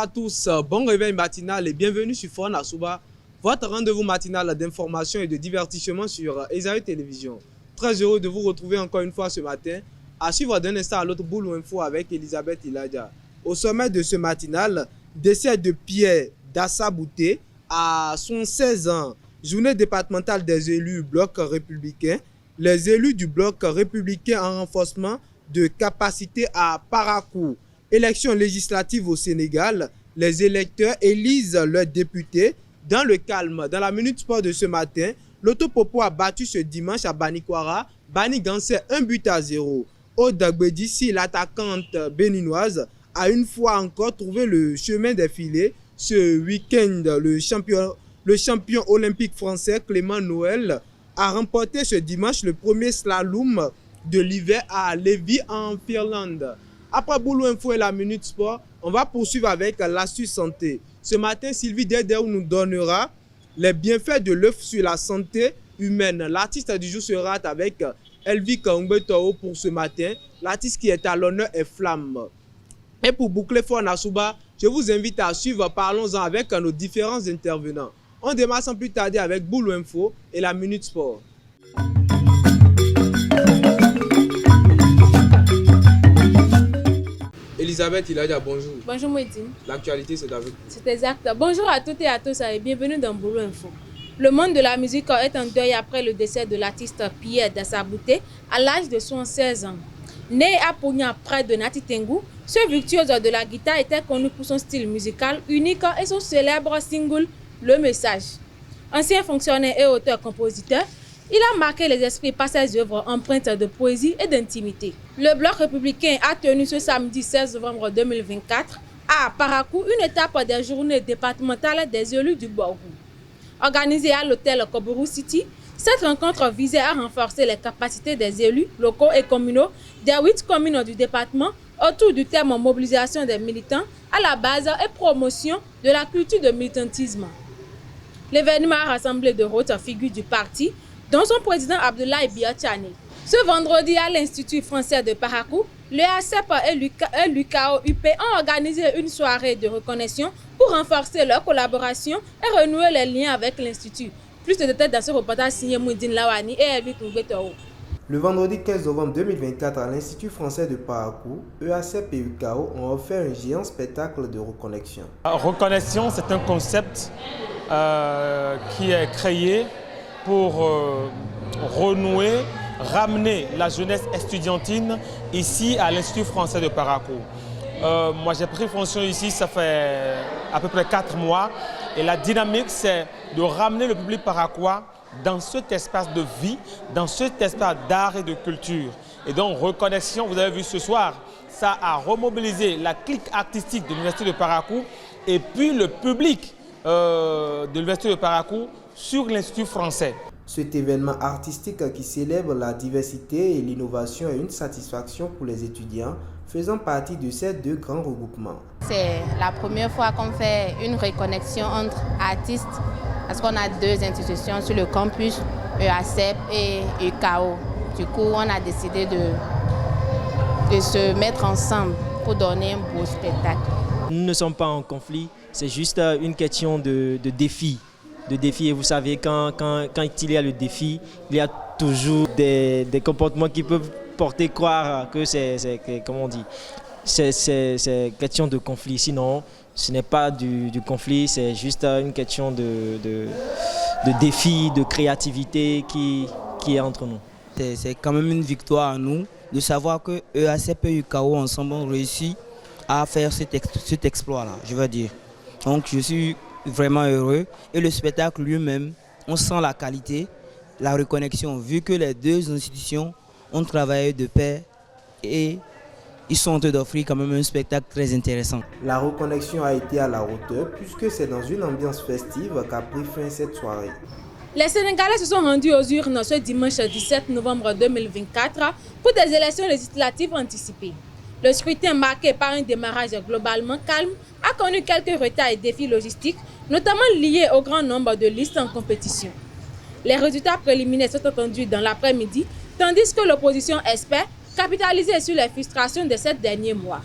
à tous, bon réveil matinal et bienvenue sur Forum Asuba, votre rendez-vous matinal d'information et de divertissement sur Esaü Télévision. Très heureux de vous retrouver encore une fois ce matin, à suivre d'un instant à l'autre Boulou Info avec Elisabeth Iladia. Au sommet de ce matinal, décès de Pierre Dassabouté à son 16 ans, journée départementale des élus bloc républicain, les élus du bloc républicain en renforcement de capacité à Parakou. Élections législatives au Sénégal, les électeurs élisent leurs députés dans le calme. Dans la Minute Sport de ce matin, l'Autopopo a battu ce dimanche à Banikwara, Banigansé 1-0. Au Dagbedissi, l'attaquante béninoise a une fois encore trouvé le chemin des filets. Ce week-end, le champion olympique français Clément Noël a remporté ce dimanche le premier slalom de l'hiver à Lévis en Finlande. Après Boulou Info et la Minute Sport, on va poursuivre avec l'astuce santé. Ce matin, Sylvie Dedéou nous donnera les bienfaits de l'œuf sur la santé humaine. L'artiste du jour sera avec Elvi Kangbetao pour ce matin. L'artiste qui est à l'honneur est Flamme. Et pour boucler Forum Asuba, je vous invite à suivre Parlons-en avec nos différents intervenants. On démarre sans plus tarder avec Boulou Info et la Minute Sport. Elisabeth Iladia, bonjour. Bonjour Mouedine. L'actualité, c'est avec vous. C'est exact. Bonjour à toutes et à tous et bienvenue dans Boulou Info. Le monde de la musique est en deuil après le décès de l'artiste Pierre Dassabouté à l'âge de 76 ans. Né à Pogna près de Nati Tengu, ce virtuose de la guitare était connu pour son style musical unique et son célèbre single Le Message. Ancien fonctionnaire et auteur-compositeur, il a marqué les esprits par ses œuvres empreintes de poésie et d'intimité. Le Bloc républicain a tenu ce samedi 16 novembre 2024 à Parakou une étape des journées départementales des élus du Borgou. Organisée à l'hôtel Kobourou City, cette rencontre visait à renforcer les capacités des élus locaux et communaux des 8 communes du département autour du thème mobilisation des militants à la base et promotion de la culture de militantisme. L'événement a rassemblé de hautes figures du parti, dont son président Abdoulaye Biachane. Ce vendredi, à l'Institut français de Parakou, le ACEP et l'UKO-UP ont organisé une soirée de reconnaissance pour renforcer leur collaboration et renouer les liens avec l'Institut. Plus de détails dans ce reportage signé Mouidine Lawani et Elvi Koubetao. Le vendredi 15 novembre 2024, à l'Institut français de Parakou, EACEP et UKO ont offert un géant spectacle de reconnexion. Reconnexion, c'est un concept qui est créé pour renouer, ramener la jeunesse estudiantine ici à l'Institut français de Parakou. Moi j'ai pris fonction ici, ça fait à peu près 4 mois et la dynamique c'est de ramener le public paracouis dans cet espace de vie, dans cet espace d'art et de culture. Et donc reconnexion, vous avez vu ce soir, ça a remobilisé la clique artistique de l'Université de Parakou et puis le public de l'Université de Parakou sur l'Institut français. Cet événement artistique qui célèbre la diversité et l'innovation est une satisfaction pour les étudiants faisant partie de ces deux grands regroupements. C'est la première fois qu'on fait une reconnexion entre artistes parce qu'on a 2 institutions sur le campus, EACEP et UKO. Du coup, on a décidé de se mettre ensemble pour donner un beau spectacle. Nous ne sommes pas en conflit, c'est juste une question de défi. Et vous savez, quand il y a le défi, il y a toujours des comportements qui peuvent porter croire que c'est question de conflit. Sinon, ce n'est pas du conflit, c'est juste une question de défi, de créativité qui est entre nous. C'est quand même une victoire à nous de savoir que EACP et UKO ensemble ont réussi à faire cet exploit-là, je veux dire. Donc je suis vraiment heureux et le spectacle lui-même, on sent la qualité, la reconnexion, vu que les 2 institutions ont travaillé de pair et ils sont en train d'offrir quand même un spectacle très intéressant. La reconnexion a été à la hauteur puisque c'est dans une ambiance festive qu'a pris fin cette soirée. Les Sénégalais se sont rendus aux urnes ce dimanche 17 novembre 2024 pour des élections législatives anticipées. Le scrutin, marqué par un démarrage globalement calme, a connu quelques retards et défis logistiques, notamment liés au grand nombre de listes en compétition. Les résultats préliminaires sont attendus dans l'après-midi, tandis que l'opposition espère capitaliser sur les frustrations de ces derniers mois.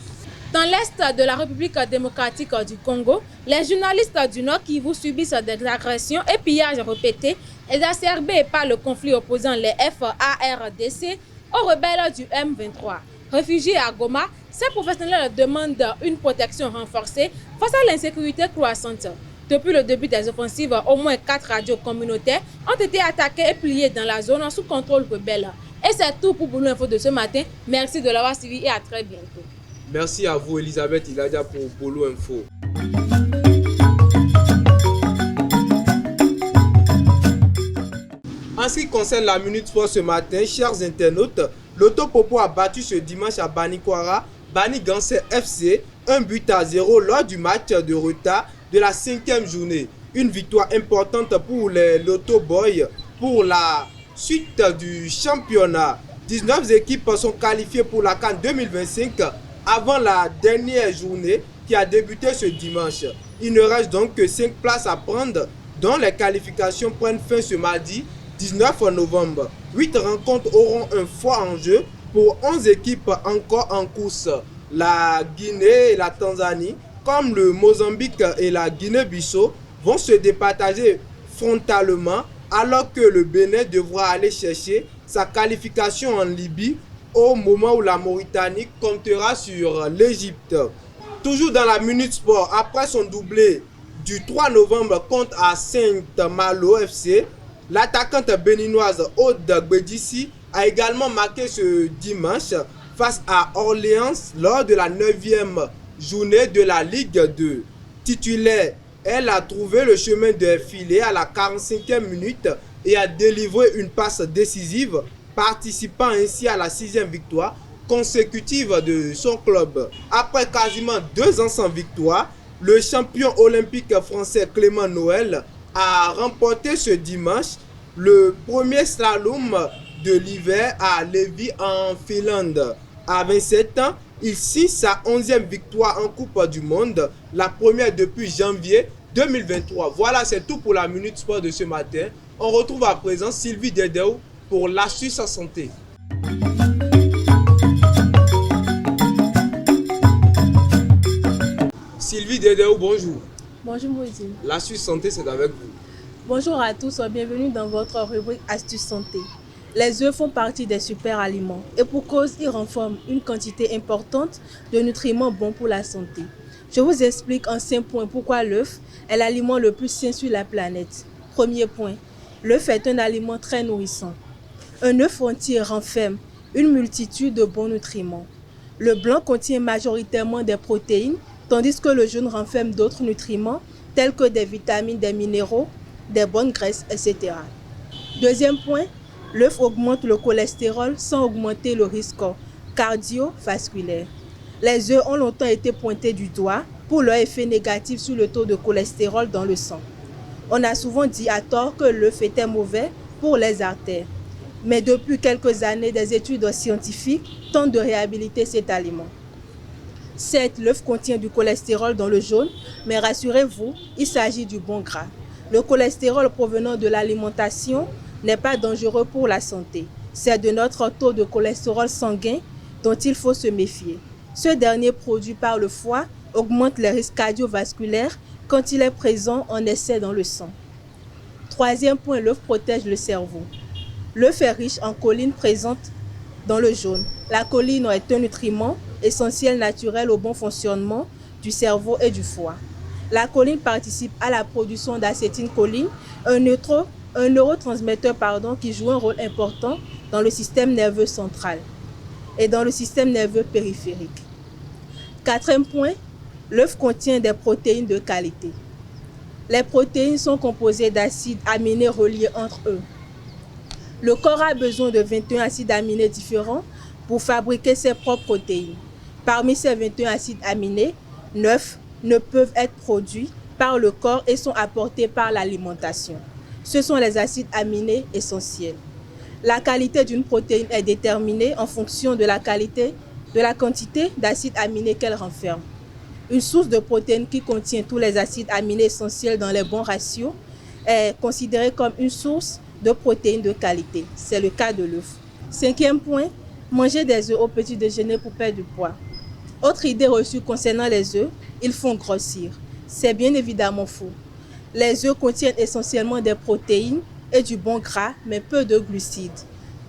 Dans l'est de la République démocratique du Congo, les journalistes du Nord Kivu subissent des agressions et pillages répétés, exacerbés par le conflit opposant les FARDC aux rebelles du M23. Réfugiés à Goma, ces professionnels demandent une protection renforcée face à l'insécurité croissante. Depuis le début des offensives, au moins 4 radios communautaires ont été attaquées et pliées dans la zone sous contrôle rebelle. Et c'est tout pour Boulou Info de ce matin. Merci de l'avoir suivi et à très bientôt. Merci à vous, Elisabeth Iladia, pour Boulou Info. En ce qui concerne la Minute Sport ce matin, chers internautes, l'Autopopo a battu ce dimanche à Banikwara, Bani Gansé FC, 1-0 lors du match de retard de la 5e journée. Une victoire importante pour les Lotto Boys pour la suite du championnat. 19 équipes sont qualifiées pour la CAN 2025 avant la dernière journée qui a débuté ce dimanche. Il ne reste donc que 5 places à prendre, dont les qualifications prennent fin ce mardi 19 novembre. 8 rencontres auront un fort enjeu pour 11 équipes encore en course. La Guinée et la Tanzanie, comme le Mozambique et la Guinée-Bissau, vont se départager frontalement alors que le Bénin devra aller chercher sa qualification en Libye au moment où la Mauritanie comptera sur l'Égypte. Toujours dans la Minute Sport, après son doublé du 3 novembre contre à Saint-Malo FC, l'attaquante béninoise Aude Gbedissi a également marqué ce dimanche face à Orléans lors de la 9e journée de la Ligue 2. Titulaire, elle a trouvé le chemin de filet à la 45e minute et a délivré une passe décisive, participant ainsi à la 6e victoire consécutive de son club. Après quasiment 2 ans sans victoire, le champion olympique français Clément Noël a remporté ce dimanche le premier slalom de l'hiver à Lévis en Finlande. À 27 ans, il signe sa 11e victoire en Coupe du Monde, la première depuis janvier 2023. Voilà, c'est tout pour la Minute Sport de ce matin. On retrouve à présent Sylvie Dedeu pour l'astuce santé. Sylvie Dedeu, bonjour. Bonjour Moïse. L'astuce santé, c'est avec vous. Bonjour à tous, bienvenue dans votre rubrique Astuce Santé. Les œufs font partie des super aliments et pour cause, ils renferment une quantité importante de nutriments bons pour la santé. Je vous explique en 5 points pourquoi l'œuf est l'aliment le plus sain sur la planète. Premier point, l'œuf est un aliment très nourrissant. Un œuf entier renferme une multitude de bons nutriments. Le blanc contient majoritairement des protéines, tandis que le jaune renferme d'autres nutriments tels que des vitamines, des minéraux, des bonnes graisses, etc. Deuxième point, l'œuf augmente le cholestérol sans augmenter le risque cardiovasculaire. Les œufs ont longtemps été pointés du doigt pour leur effet négatif sur le taux de cholestérol dans le sang. On a souvent dit à tort que l'œuf était mauvais pour les artères. Mais depuis quelques années, des études scientifiques tentent de réhabiliter cet aliment. Certes, l'œuf contient du cholestérol dans le jaune, mais rassurez-vous, il s'agit du bon gras. Le cholestérol provenant de l'alimentation n'est pas dangereux pour la santé. C'est de notre taux de cholestérol sanguin dont il faut se méfier. Ce dernier, produit par le foie, augmente les risques cardiovasculaires quand il est présent en excès dans le sang. Troisième point, l'œuf protège le cerveau. L'œuf est riche en choline présente dans le jaune. La choline est un nutriment essentiel naturel au bon fonctionnement du cerveau et du foie. La choline participe à la production d'acétylcholine, un neurotransmetteur qui joue un rôle important dans le système nerveux central et dans le système nerveux périphérique. Quatrième point, l'œuf contient des protéines de qualité. Les protéines sont composées d'acides aminés reliés entre eux. Le corps a besoin de 21 acides aminés différents pour fabriquer ses propres protéines. Parmi ces 21 acides aminés, 9 ne peuvent être produits par le corps et sont apportés par l'alimentation. Ce sont les acides aminés essentiels. La qualité d'une protéine est déterminée en fonction de la quantité d'acides aminés qu'elle renferme. Une source de protéines qui contient tous les acides aminés essentiels dans les bons ratios est considérée comme une source de protéines de qualité. C'est le cas de l'œuf. Cinquième point, manger des œufs au petit déjeuner pour perdre du poids. Autre idée reçue concernant les œufs, ils font grossir. C'est bien évidemment faux. Les œufs contiennent essentiellement des protéines et du bon gras, mais peu de glucides.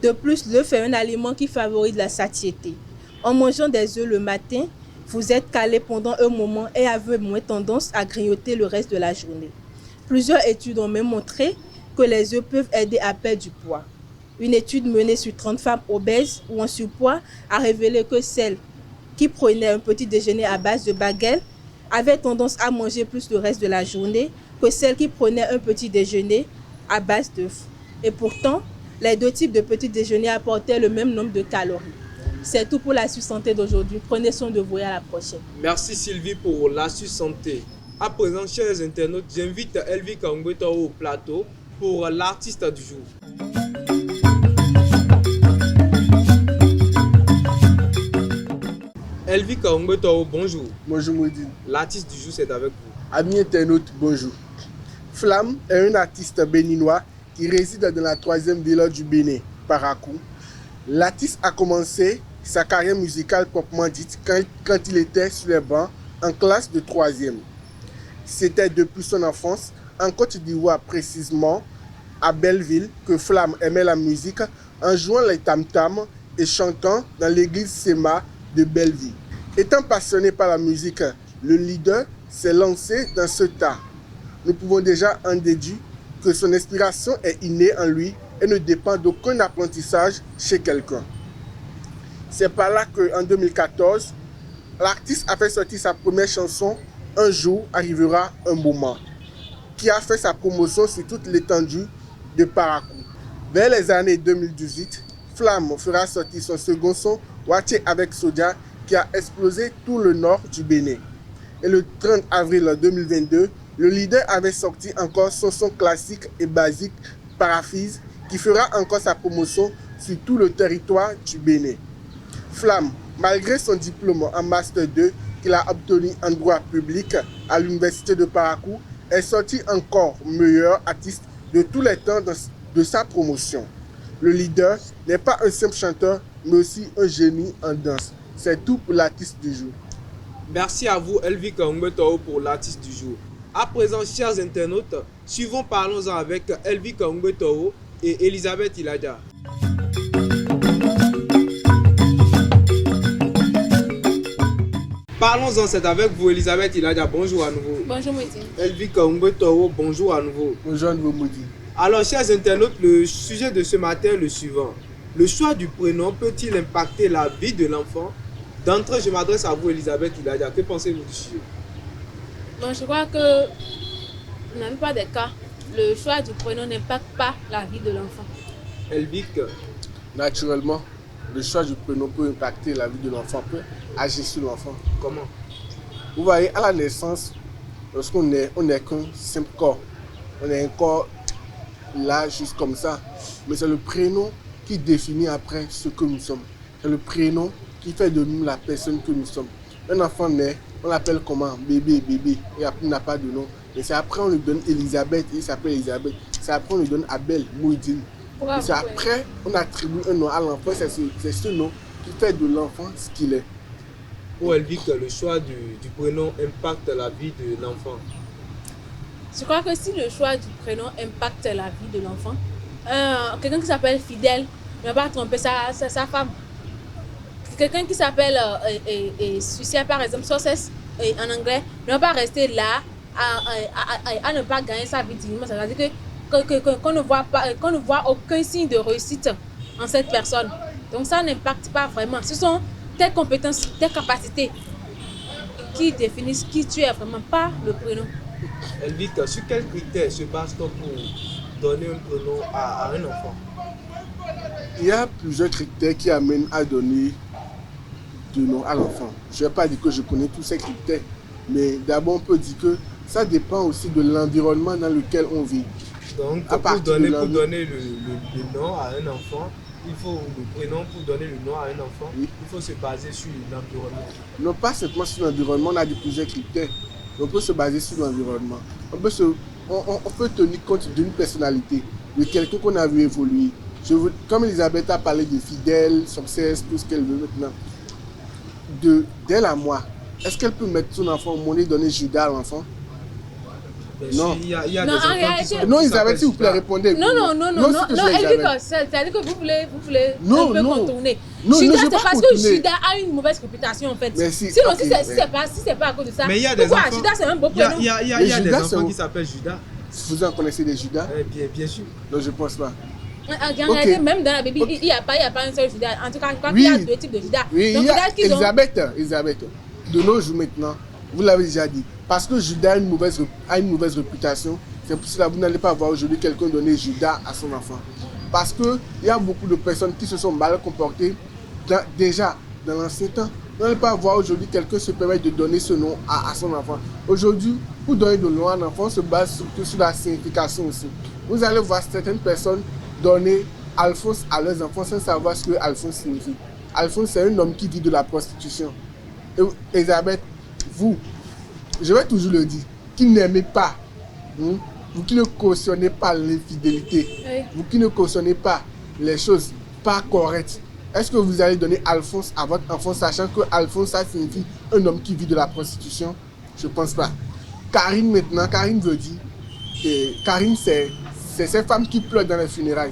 De plus, l'œuf est un aliment qui favorise la satiété. En mangeant des œufs le matin, vous êtes calé pendant un moment et avez moins tendance à grignoter le reste de la journée. Plusieurs études ont même montré que les œufs peuvent aider à perdre du poids. Une étude menée sur 30 femmes obèses ou en surpoids a révélé que celles qui prenaient un petit déjeuner à base de baguettes avaient tendance à manger plus le reste de la journée que celles qui prenaient un petit déjeuner à base d'œufs. Et pourtant, les deux types de petits déjeuners apportaient le même nombre de calories. C'est tout pour l'astuce santé d'aujourd'hui. Prenez soin de vous et à la prochaine. Merci Sylvie pour l'astuce santé. À présent, chers internautes, j'invite Elvi Kaungbeto au plateau pour l'artiste du jour. Elvi Kaungbeto, bonjour. Bonjour Moudine. L'artiste du jour, c'est avec vous. Amis internautes, bonjour. Flamme est un artiste béninois qui réside dans la 3e ville du Bénin, Parakou. L'artiste a commencé sa carrière musicale proprement dite quand il était sur les bancs en classe de 3e. C'était depuis son enfance, en Côte d'Ivoire précisément, à Belleville, que Flamme aimait la musique en jouant les tam-tams et chantant dans l'église Sema de Belleville. Étant passionné par la musique, le leader s'est lancé dans ce tas. Nous pouvons déjà en déduire que son inspiration est innée en lui et ne dépend d'aucun apprentissage chez quelqu'un. C'est par là qu'en 2014, l'artiste a fait sortir sa première chanson « Un jour arrivera un moment » qui a fait sa promotion sur toute l'étendue de Parakou. Vers les années 2018, Flamme fera sortir son second son « Waché avec Sodia » qui a explosé tout le nord du Bénin. Et le 30 avril 2022, le leader avait sorti encore son son classique et basique « Paraphise » qui fera encore sa promotion sur tout le territoire du Bénin. Flamme, malgré son diplôme en Master 2 qu'il a obtenu en droit public à l'Université de Parakou, est sorti encore meilleur artiste de tous les temps de sa promotion. Le leader n'est pas un simple chanteur, mais aussi un génie en danse. C'est tout pour l'artiste du jour. Merci à vous, Elvi Kaungbeto, pour l'artiste du jour. À présent, chers internautes, suivons Parlons-en avec Elvi Kaungbeto et Elisabeth Iladia. Parlons-en, c'est avec vous, Elisabeth Iladia. Bonjour à nouveau. Bonjour, Moudine. Elvi Kaungbeto, bonjour à nouveau. Bonjour à nouveau, Moudi. Alors, chers internautes, le sujet de ce matin est le suivant. Le choix du prénom peut-il impacter la vie de l'enfant? D'entrée, je m'adresse à vous, Elisabeth Iladia. Que pensez-vous du sujet? Bon, je crois que dans la plupart des cas, le choix du prénom n'impacte pas la vie de l'enfant. Elvic, Naturellement, le choix du prénom peut impacter la vie de l'enfant, peut agir sur l'enfant. comment? Vous voyez, à la naissance, lorsqu'on n'est qu'un simple corps, on est un corps là, juste comme ça. Mais c'est le prénom qui définit après ce que nous sommes. C'est le prénom qui fait de nous la personne que nous sommes. Un enfant naît, on l'appelle comment? Bébé, bébé. Et après, il n'a pas de nom. Mais c'est après, on lui donne Elisabeth, il s'appelle Elisabeth. C'est après, on lui donne Abel, Mouidine. Et c'est après, on attribue un nom à l'enfant. C'est ce nom qui fait de l'enfant ce qu'il est. Ou Elvic, le choix du prénom impacte la vie de l'enfant? Je crois que si le choix du prénom impacte la vie de l'enfant, quelqu'un qui s'appelle Fidèle ne va pas tromper sa femme. Quelqu'un qui s'appelle Sucia, par exemple, Success en anglais, ne va pas rester là à ne pas gagner sa vie dignement. C'est-à-dire qu'on ne voit aucun signe de réussite en cette personne. Donc ça n'impacte pas vraiment. Ce sont tes compétences, tes capacités qui définissent qui tu es vraiment, pas le prénom. Elvic, sur quels critères se base-t-on pour donner un prénom à un enfant? Il y a plusieurs critères qui amènent à donner de nom à l'enfant. Je ne vais pas dire que je connais tous ces critères, mais d'abord on peut dire que ça dépend aussi de l'environnement dans lequel on vit. Donc, pour donner le nom à un enfant, il faut le prénom pour donner le nom à un enfant, oui. Il faut se baser sur l'environnement. Non, pas simplement sur l'environnement, on a plusieurs critères. On peut se baser sur l'environnement. On peut tenir compte d'une personnalité, de quelqu'un qu'on a vu évoluer. Comme Elisabeth a parlé de fidèle, succès, tout ce qu'elle veut maintenant. d'elle à moi, est-ce qu'elle peut mettre son enfant au monde et donner Judas à l'enfant? Non. Il y a Non, des en enfants réalité- qui sont- Non, qui Isabelle, s'appellent s'il vous plaît, Judas. répondez. Non, s'il te plaît, Elvika, Isabelle. c'est-à-dire que vous voulez Non, un peu non. contourner. Non, Judas, non, je veux c'est pas parce que contourner. Judas a une mauvaise réputation en fait. Mais si, Sinon, ok, si mais- c'est pas à cause de ça. Mais il y a des pourquoi enfants. Judas, c'est un beau Il y a, prénom. il y a- il y a- Mais il y a des Judas, enfants c'est- qui s'appellent Judas. Vous en connaissez des Judas? Bien sûr. Non, je pense pas. En Ok. réalité, même dans la Bible, Ok. il n'y a pas un seul Judas. En tout cas, je crois Oui. qu'il y a 2 types de Judas. Oui, Donc, il y a Judas qu'ils ont. Elisabeth, de nos jours maintenant, vous l'avez déjà dit, parce que Judas a une mauvaise réputation, c'est pour cela que vous n'allez pas voir aujourd'hui quelqu'un donner Judas à son enfant. Parce qu'il y a beaucoup de personnes qui se sont mal comportées déjà dans l'ancien temps. Vous n'allez pas voir aujourd'hui quelqu'un se permettre de donner ce nom à son enfant. Aujourd'hui, pour donner de nom à un enfant, on se base surtout sur la signification aussi. Vous allez voir certaines personnes donner Alphonse à leurs enfants sans savoir ce que Alphonse signifie. Alphonse, c'est un homme qui vit de la prostitution. Et Elisabeth, vous, je vais toujours le dire, qui n'aimez pas, vous qui ne cautionnez pas l'infidélité, Oui. vous qui ne cautionnez pas les choses pas correctes, est-ce que vous allez donner Alphonse à votre enfant, sachant que Alphonse, ça signifie un homme qui vit de la prostitution? Je ne pense pas. Karine, maintenant, Karine veut dire, Karine, c'est ces femmes qui pleurent dans les funérailles.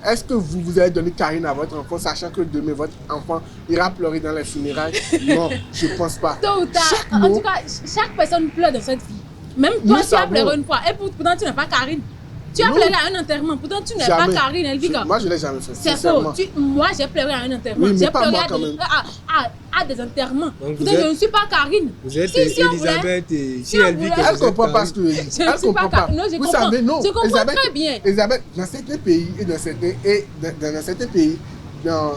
Est-ce que vous allez donner Karine à votre enfant, sachant que demain, votre enfant ira pleurer dans les funérailles? Non, je ne pense pas. Tôt ou tard, Chaque en mot- tout cas, chaque personne pleure dans cette vie. Même toi, Nous tu as savons. pleuré une fois. Et pourtant, tu n'es pas Karine. Tu as Non. pleuré à un enterrement. Pourtant, tu n'es pas Jamais. Karine, Elvika. Moi, je ne l'ai jamais fait. C'est faux. sincèrement. Moi, j'ai pleuré à un enterrement. Oui, mais J'ai pas pleuré moi, à quand des, même. à des enterrements. Donc, Pourtant, vous je êtes- ne suis pas Karine. Vous êtes Si on voulait- Elisabeth et si si on elle vit que voulait- Elle vous ne êtes comprend pas Karine. ce que je dis. Je ne Elle suis ne comprend pas pas. Non, je Vous comprends. savez, non. Je comprends très bien. Elisabeth, dans certains pays et dans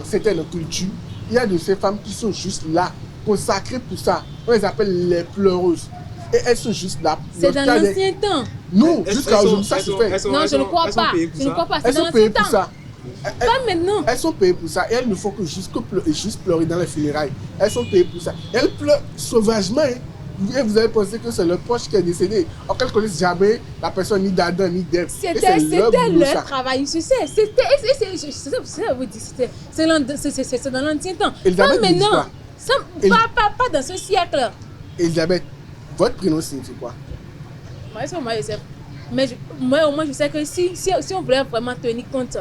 certaines cultures, il y a de ces femmes qui sont juste là, consacrées pour ça. On les appelle les pleureuses. Et elles sont juste là. C'est dans cas des- l'ancien temps. Non, Elles jusqu'à sont- aujourd'hui, ça elles se sont- fait. elles sont- Non, je ne crois elles sont pas. payées pour Je ne ça. crois pas. C'est Elles dans sont payées l'ancien pour temps. ça. Pas maintenant. Elles sont payées pour ça et elles ne font que juste pleurer dans les funérailles. Elles sont payées pour ça. Elles pleurent sauvagement. Hein. Et vous avez pensé que c'est leur proche qui est décédé. Or qu'elles ne connaissent jamais la personne ni d'Adam ni d'Ève. Et C'était c'est leur boulot, ça. leur travail, tu sais. C'est dans l'ancien temps. Elisabeth Pas me dit maintenant. quoi? Ça, El- pas dans ce siècle. Elisabeth, votre prénom signifie quoi? Moi, je sais. Mais moi, au moins, je sais que si on voulait vraiment tenir compte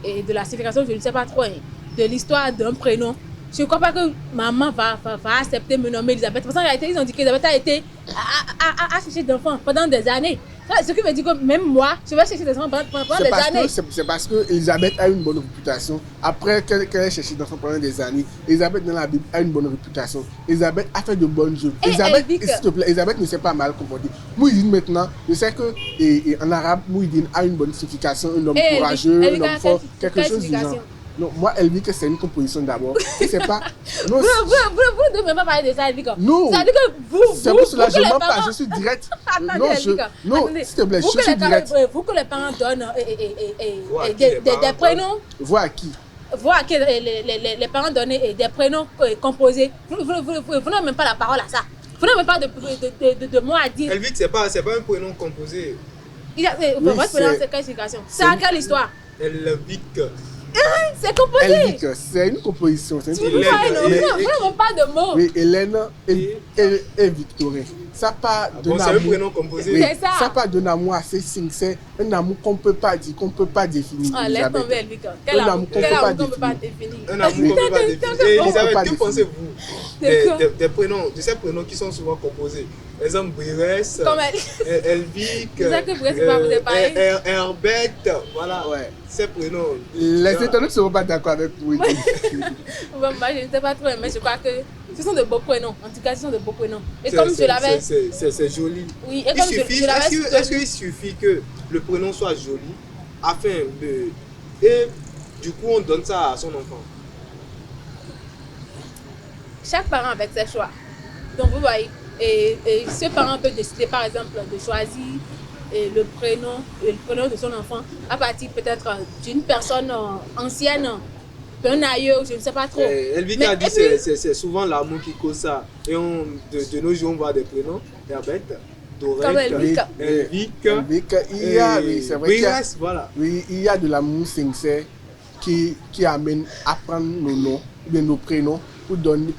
de la signification, je ne sais pas trop, hein, de l'histoire d'un prénom, je ne crois pas que maman va accepter me nommer Elisabeth. Parce qu'en réalité, ils ont dit qu'Elisabeth a été à chercher d'enfants pendant des années. Ce qui veut dire que même moi, je vais chercher des enfants pendant des années. C'est parce que Elisabeth a une bonne réputation. Après qu'elle ait cherché d'enfants pendant des années, Elisabeth dans la Bible a une bonne réputation. Elisabeth a fait de bonnes œuvres. Et Elisabeth, elle dit que- s'il te plaît, Elisabeth ne s'est pas mal comportée. Mouidine maintenant, je sais que en arabe, Mouidine a une bonne signification, un homme Et courageux, elle dit un homme fort, quelle quelque chose du genre. signification? Non, moi, elle dit que c'est une composition d'abord. Et c'est pas. Non, Vous ne devez pas parler de ça, Elvika. Non. C'est-à-dire que c'est pour cela que je que les mens pas, parents- je suis direct. Attendez, Non, Elvika, non, attendez. s'il te plaît, Vous je que suis les parents- direct. Vous que les parents donnent Vois qui des les parents des prénoms, Vois à qui? voir que les parents donnent des prénoms composés, vous n'avez même pas la parole à ça. Vous n'avez même pas de mots à dire. Elvic, c'est pas un prénom composé. Votre prénom, c'est quelle signification? C'est à quelle histoire? Elvic. C'est composé. Elvic, c'est une composition. C'est une Vous Hélène, composition. n'avez et- même pas de mots. Oui, Hélène et Victorine. Ça part d'un Bon, c'est un amour. prénom composé. Oui, C'est ça. ça part d'un amour assez sincère, un amour qu'on ne peut pas dire, qu'on ne peut pas définir. Ah, laisse Elisabeth. tomber, Elvika. Quel Un amour amour qu'on quel peut pas amour qu'on ne peut pas définir. définir. Un amour qu'on ne peut pas définir. Et On peut Elisabeth, pas que définir. pensez-vous De quoi? des prénoms, de ces prénoms qui sont souvent composés? Par exemple, Brires, Comme elle. Elvic, C'est ça que Brires, c'est pas vous épargner. Herbette, voilà. Ouais. Ces prénoms. Les internautes ne seront pas d'accord avec vous. Moi, je ne sais pas trop, mais je crois que ce sont de beaux prénoms. En tout cas, ce sont de beaux prénoms. Et comme je l'avais. C'est joli. Oui, et comme je l'avais. Est-ce qu'il suffit que le prénom soit joli afin de. Et du coup, on donne ça à son enfant? Chaque parent avec ses choix. Donc, vous voyez, et ce parent peut décider, par exemple, de choisir le prénom de son enfant à partir peut-être d'une personne ancienne, d'un aïeux, je ne sais pas trop. Elvic Mais- a dit et puis- que c'est souvent l'amour qui cause ça. Et de nos jours, on voit des prénoms. Herbette, Comme Dorette, Elvic. Elvic, Elvic, il y a, oui, c'est vrai qu'il y a, Brires, voilà. oui, il y a de l'amour sincère qui amène à prendre nos noms, ou bien nos prénoms, pour donner,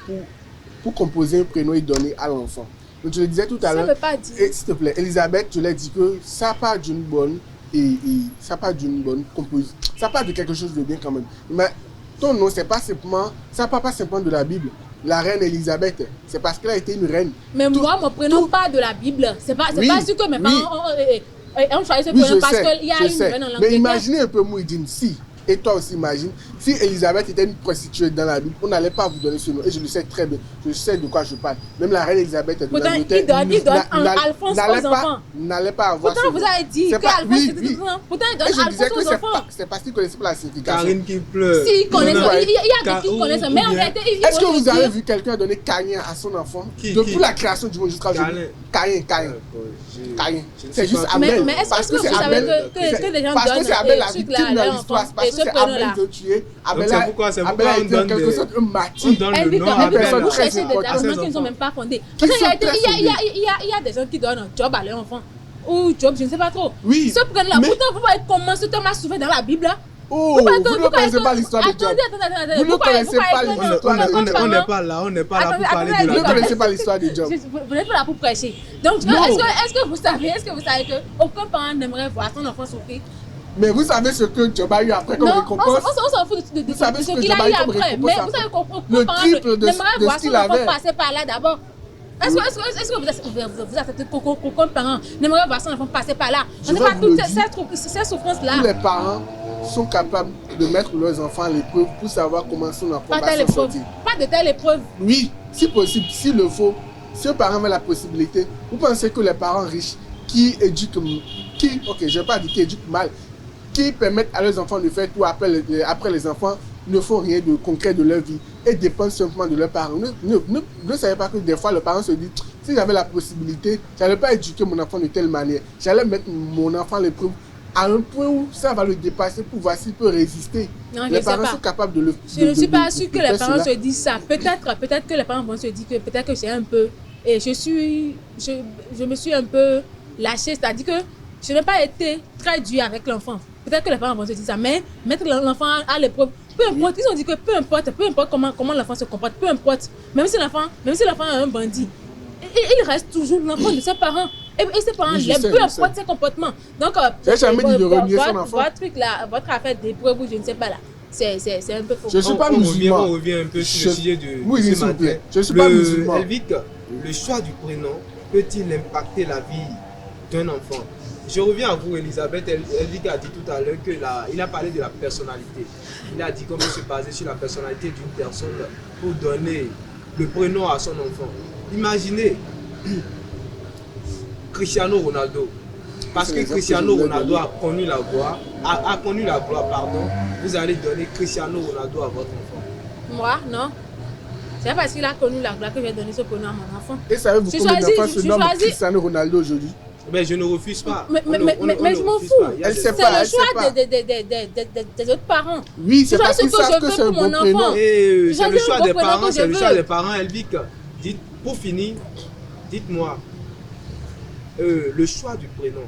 pour composer un prénom et donner à l'enfant. Donc je le disais tout à l'heure. Ça ne veut pas dire. S'il te plaît, Elisabeth, je l'ai dit que ça part d'une bonne ça part d'une bonne composition. Ça part de quelque chose de bien quand même. Mais ton nom, c'est pas simplement, ça part pas simplement de la Bible. La reine Elisabeth, c'est parce qu'elle a été une reine. Mais moi, mon prénom part de la Bible. C'est pas sûr que mes parents ont choisi ce prénom parce qu'il y a une reine en Angleterre. Mais imaginez un peu Mouidine, si, et toi aussi imagine, si Elisabeth était une prostituée dans la Bible, on n'allait pas vous donner ce nom. Et je le sais très bien, je sais de quoi je parle. Même la reine Elisabeth de l'Angleterre n'allait pas avoir Pourtant, vous avez dit qu'Alphonse... Pourtant, il donne Alphonse aux enfants. C'est parce qu'il ne connaissait pas la signification. Karine qui pleure. Si, il connaît, il y a des qui connaissent, mais en réalité... Est-ce que vous avez vu quelqu'un donner Caïn à son enfant depuis la création du monde jusqu'à aujourd'hui? Caïn. C'est juste Abel. Mais est-ce que vous savez que les gens parce que c'est Abel la donnent victime de l'histoire. Parce que c'est Abel qui a tué. Abel a été en quelque sorte un martyr. On donne le nom à Abel. Vous cherchez des arguments qui ne sont même pas fondés. Il y a des gens qui donnent un job à leur enfant. Ou job, je ne sais pas trop. Oui. Ce prénom-là, pourtant vous voyez comment ce terme a souffert dans la Bible. Oh, vous ne connaissez pas l'histoire de Job. Attendez. Vous ne connaissez pas l'histoire de Job. On n'est pas là pour parler de la Vous ne connaissez pas l'histoire de Job. Vous n'êtes pas là pour prêcher. Donc, est-ce que vous savez qu'aucun parent n'aimerait voir son enfant souffrir? Mais vous savez ce que Job a eu après comme récompense? On s'en fout de ce qu'il a eu après. Mais vous savez le qu'aucun triple de n'aimerait voir ce son qu'il enfant avait. passer par là d'abord. Est-ce que vous acceptez qu'aucun parent n'aimerait voir son enfant passer par là? On n'est pas toutes ces souffrances-là. Tous les parents sont capables de mettre leurs enfants à l'épreuve pour savoir comment son enfant va s'en sortir. Pas de telle épreuve. Oui, si possible, s'il le faut. Si un parent a la possibilité, vous pensez que les parents riches qui éduquent, je ne vais pas dire qui éduquent mal, qui permettent à leurs enfants de faire tout après les enfants, ne font rien de concret de leur vie et dépendent simplement de leurs parents. Ne savez pas que des fois, le parent se dit, si j'avais la possibilité, je n'allais pas éduquer mon enfant de telle manière. J'allais mettre mon enfant à l'épreuve à un point où ça va le dépasser pour voir s'il peut résister. Non, les parents sont capables de le faire. Je ne suis pas sûre que les parents se disent ça. Peut-être que les parents vont se dire que peut-être que c'est un peu... Et je me suis un peu lâchée, c'est-à-dire que je n'ai pas été très dure avec l'enfant. Peut-être que les parents vont se dire ça, mais mettre l'enfant à l'épreuve, peu importe, ils ont dit que peu importe comment l'enfant se comporte, peu importe, même si l'enfant est un bandit, il reste toujours l'enfant de ses parents. Et ses parents l'aiment, peu importe ses comportements. Donc, j'ai jamais dit de renier son enfant. Votre affaire d'épreuve, ou je ne sais pas là, c'est un peu faux. Je ne suis pas musulman. On revient un peu sur le sujet de ce matin. Je ne suis pas musulman. Elvic, le choix du prénom peut-il impacter la vie d'un enfant? Je reviens à vous, Elisabeth. Elvic a dit tout à l'heure qu'il a parlé de la personnalité. Il a dit qu'on peut se baser sur la personnalité d'une personne pour donner le prénom à son enfant. Imaginez Cristiano Ronaldo. Parce que Cristiano Ronaldo a connu la gloire, vous allez donner Cristiano Ronaldo à votre enfant. Moi, non. C'est parce qu'il a connu la gloire que je vais donner ce prénom à mon enfant. Et savez-vous combien d'enfants se nomment Cristiano Ronaldo aujourd'hui? Mais je ne refuse pas. Mais je m'en fous. C'est le choix des autres parents. Oui, c'est parce qu'ils savent que c'est un bon prénom. C'est le choix des parents, c'est le choix des parents. Elvic, pour finir, dites-moi, le choix du prénom,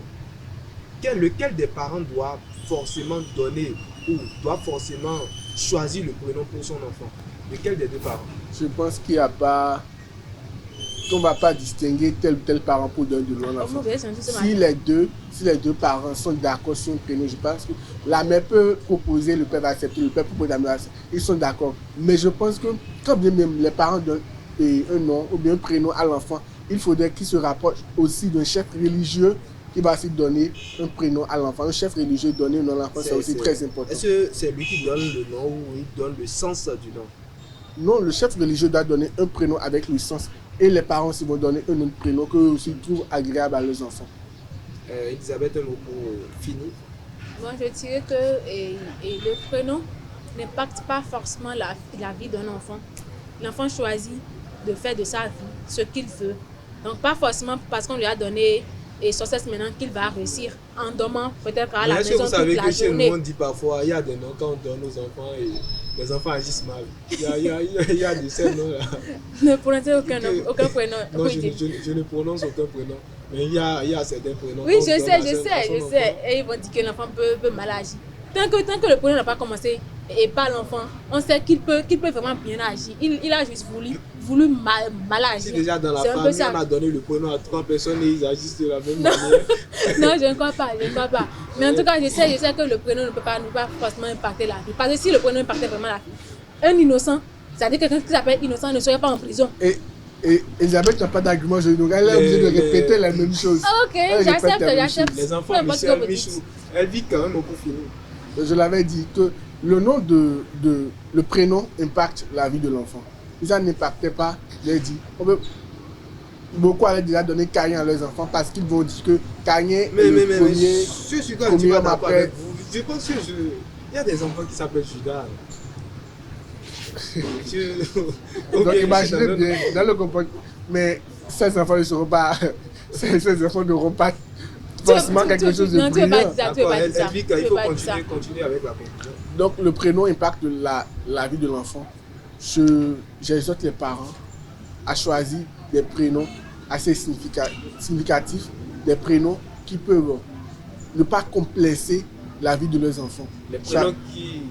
lequel des parents doit forcément donner ou doit forcément choisir le prénom pour son enfant? Lequel des deux parents? Je pense qu'il n'y a pas... qu'on ne va pas distinguer tel ou tel parent pour donner de l'enfant. Si les deux parents sont d'accord sur un prénom, je pense que la mère peut proposer, le père va accepter, le père propose, ils sont d'accord. Mais je pense que quand bien même les parents donnent un nom ou bien un prénom à l'enfant, il faudrait qu'il se rapproche aussi d'un chef religieux qui va aussi donner un prénom à l'enfant. Un chef religieux donner un nom à l'enfant, c'est aussi très important. Est-ce que c'est lui qui donne le nom ou il donne le sens du nom? Non, le chef religieux doit donner un prénom avec le sens. Et les parents aussi vont donner un autre prénom qu'eux aussi trouvent agréable à leurs enfants. Elisabeth, un mot pour finir. Moi, je dirais que le prénom n'impacte pas forcément la vie d'un enfant. L'enfant choisit de faire de sa vie ce qu'il veut. Donc, pas forcément parce qu'on lui a donné et sur cette maintenant qu'il va réussir en dormant peut-être à la maison toute la journée. Est-ce que vous savez que chez nous, on dit parfois, il y a des noms quand on donne aux enfants et les enfants agissent mal. Il y a de ces noms-là. Ne prononcez aucun prénom. Non, je ne prononce aucun prénom. Mais il y a certains prénoms. Oui, je sais. Et ils vont dire que l'enfant peut mal agir. Tant que le prénom n'a pas commencé et pas l'enfant, on sait qu'il peut vraiment bien agir. Il a juste voulu mal agir. Si déjà dans la C'est un peu famille, ça. on a donné le prénom à 3 personnes et ils agissent de la même manière. Non, je ne crois pas. Mais en tout cas, je sais que le prénom ne peut pas forcément impacter la vie. Parce que si le prénom impactait vraiment la vie, un innocent, c'est-à-dire quelqu'un qui s'appelle innocent ne serait pas en prison. Et Elisabeth n'a pas d'argument, donc elle est obligée de répéter la même chose. Ok, j'accepte. Les enfants, Peu importe ce que Michel, vous Michou, dites. elle vit quand même au coup fini. Je l'avais dit que le nom le prénom impacte la vie de l'enfant. Si ça n'impactait pas, j'ai dit, beaucoup allaient déjà donner Kanye à leurs enfants parce qu'ils vont dire que Kanye est le premier. Je suis quand même premier pas homme d'accord après. avec vous. Je pense que il y a des enfants qui s'appellent Judas. Donc imaginez bien, dans le comportement, mais ces enfants ne seront pas, ces enfants n'auront pas forcément quelque chose de Non, tu veux pas brillant. dire ça, tu veux pas dire ça. Il faut continuer avec la conclusion. Donc le prénom impacte la vie de l'enfant. J'exhorte les parents à choisir des prénoms assez significatifs, des prénoms qui peuvent ne pas complexer la vie de leurs enfants. Les prénoms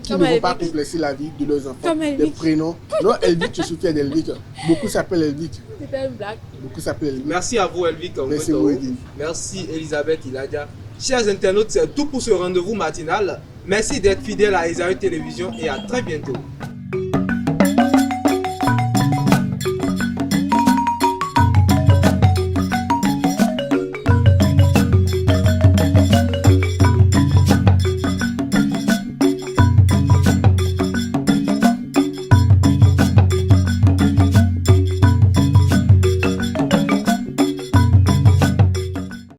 qui ne vont pas complexer la vie de leurs enfants. Comme Des Elvic. prénoms. Non, Elvic, je suis fier d'Elvic. Beaucoup s'appellent Elvic. C'était une blague. Beaucoup s'appellent Elvic. Merci à vous, Elvic. Merci, Moïdi. Merci, Elisabeth Iladia. Chers internautes, c'est tout pour ce rendez-vous matinal. Merci d'être fidèles à Esaü Télévision et à très bientôt.